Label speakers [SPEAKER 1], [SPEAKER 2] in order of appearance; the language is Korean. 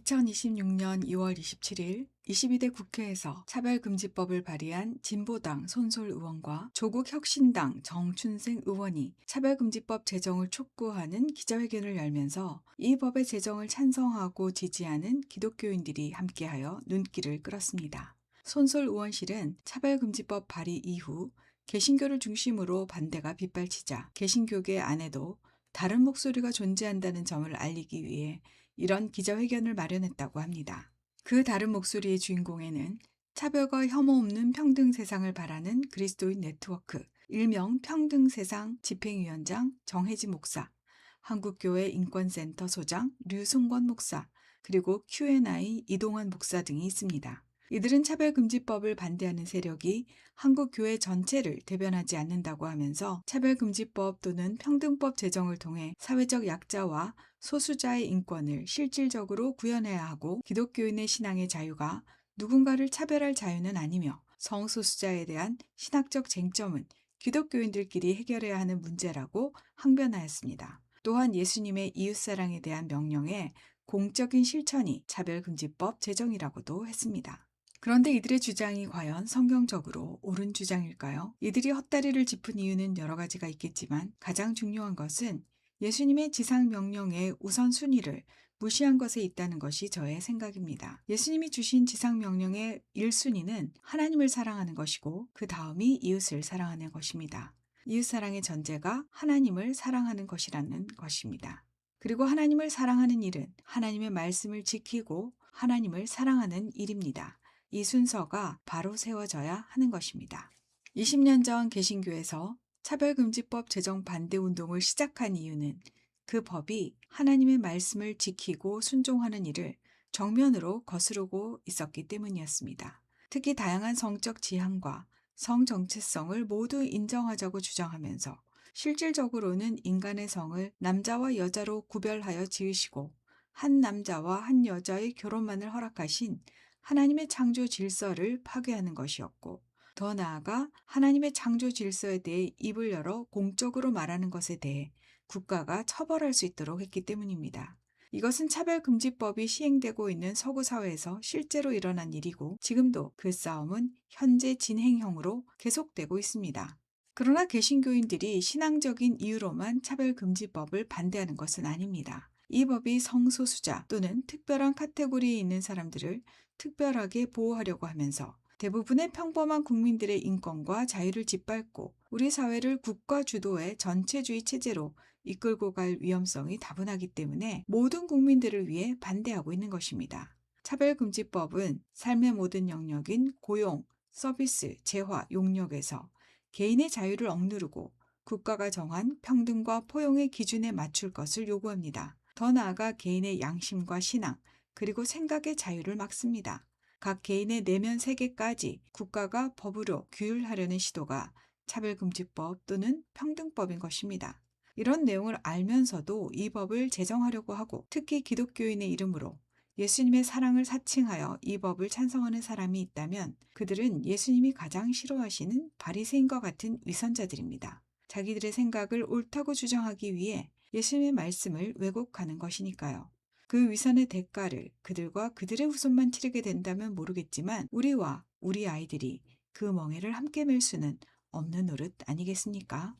[SPEAKER 1] 2026년 2월 27일 22대 국회에서 차별금지법을 발의한 진보당 손솔 의원과 조국 혁신당 정춘생 의원이 차별금지법 제정을 촉구하는 기자회견을 열면서 이 법의 제정을 찬성하고 지지하는 기독교인들이 함께하여 눈길을 끌었습니다. 손솔 의원실은 차별금지법 발의 이후 개신교를 중심으로 반대가 빗발치자 개신교계 안에도 다른 목소리가 존재한다는 점을 알리기 위해 이런 기자회견을 마련했다고 합니다. 그 다른 목소리의 주인공에는 차별과 혐오 없는 평등 세상을 바라는 그리스도인 네트워크, 일명 평등세상 집행위원장 정혜지 목사, 한국교회 인권센터 소장 류승권 목사, 그리고 Q&I 이동환 목사 등이 있습니다. 이들은 차별금지법을 반대하는 세력이 한국교회 전체를 대변하지 않는다고 하면서 차별금지법 또는 평등법 제정을 통해 사회적 약자와 소수자의 인권을 실질적으로 구현해야 하고 기독교인의 신앙의 자유가 누군가를 차별할 자유는 아니며 성소수자에 대한 신학적 쟁점은 기독교인들끼리 해결해야 하는 문제라고 항변하였습니다. 또한 예수님의 이웃사랑에 대한 명령의 공적인 실천이 차별금지법 제정이라고도 했습니다. 그런데 이들의 주장이 과연 성경적으로 옳은 주장일까요? 이들이 헛다리를 짚은 이유는 여러 가지가 있겠지만 가장 중요한 것은 예수님의 지상명령의 우선순위를 무시한 것에 있다는 것이 저의 생각입니다. 예수님이 주신 지상명령의 1순위는 하나님을 사랑하는 것이고 그 다음이 이웃을 사랑하는 것입니다. 이웃사랑의 전제가 하나님을 사랑하는 것이라는 것입니다. 그리고 하나님을 사랑하는 일은 하나님의 말씀을 지키고 하나님을 사랑하는 일입니다. 이 순서가 바로 세워져야 하는 것입니다. 20년 전 개신교에서 차별금지법 제정 반대 운동을 시작한 이유는 그 법이 하나님의 말씀을 지키고 순종하는 일을 정면으로 거스르고 있었기 때문이었습니다. 특히 다양한 성적 지향과 성 정체성을 모두 인정하자고 주장하면서 실질적으로는 인간의 성을 남자와 여자로 구별하여 지으시고 한 남자와 한 여자의 결혼만을 허락하신 하나님의 창조 질서를 파괴하는 것이었고 더 나아가 하나님의 창조 질서에 대해 입을 열어 공적으로 말하는 것에 대해 국가가 처벌할 수 있도록 했기 때문입니다. 이것은 차별금지법이 시행되고 있는 서구 사회에서 실제로 일어난 일이고 지금도 그 싸움은 현재 진행형으로 계속되고 있습니다. 그러나 개신교인들이 신앙적인 이유로만 차별금지법을 반대하는 것은 아닙니다. 이 법이 성소수자 또는 특별한 카테고리에 있는 사람들을 특별하게 보호하려고 하면서 대부분의 평범한 국민들의 인권과 자유를 짓밟고 우리 사회를 국가 주도의 전체주의 체제로 이끌고 갈 위험성이 다분하기 때문에 모든 국민들을 위해 반대하고 있는 것입니다. 차별금지법은 삶의 모든 영역인 고용, 서비스, 재화, 용역에서 개인의 자유를 억누르고 국가가 정한 평등과 포용의 기준에 맞출 것을 요구합니다. 더 나아가 개인의 양심과 신앙, 그리고 생각의 자유를 막습니다. 각 개인의 내면 세계까지 국가가 법으로 규율하려는 시도가 차별금지법 또는 평등법인 것입니다. 이런 내용을 알면서도 이 법을 제정하려고 하고 특히 기독교인의 이름으로 예수님의 사랑을 사칭하여 이 법을 찬성하는 사람이 있다면 그들은 예수님이 가장 싫어하시는 바리새인과 같은 위선자들입니다. 자기들의 생각을 옳다고 주장하기 위해 예수님의 말씀을 왜곡하는 것이니까요. 그 위선의 대가를 그들과 그들의 후손만 치르게 된다면 모르겠지만 우리와 우리 아이들이 그 멍에를 함께 맬 수는 없는 노릇 아니겠습니까?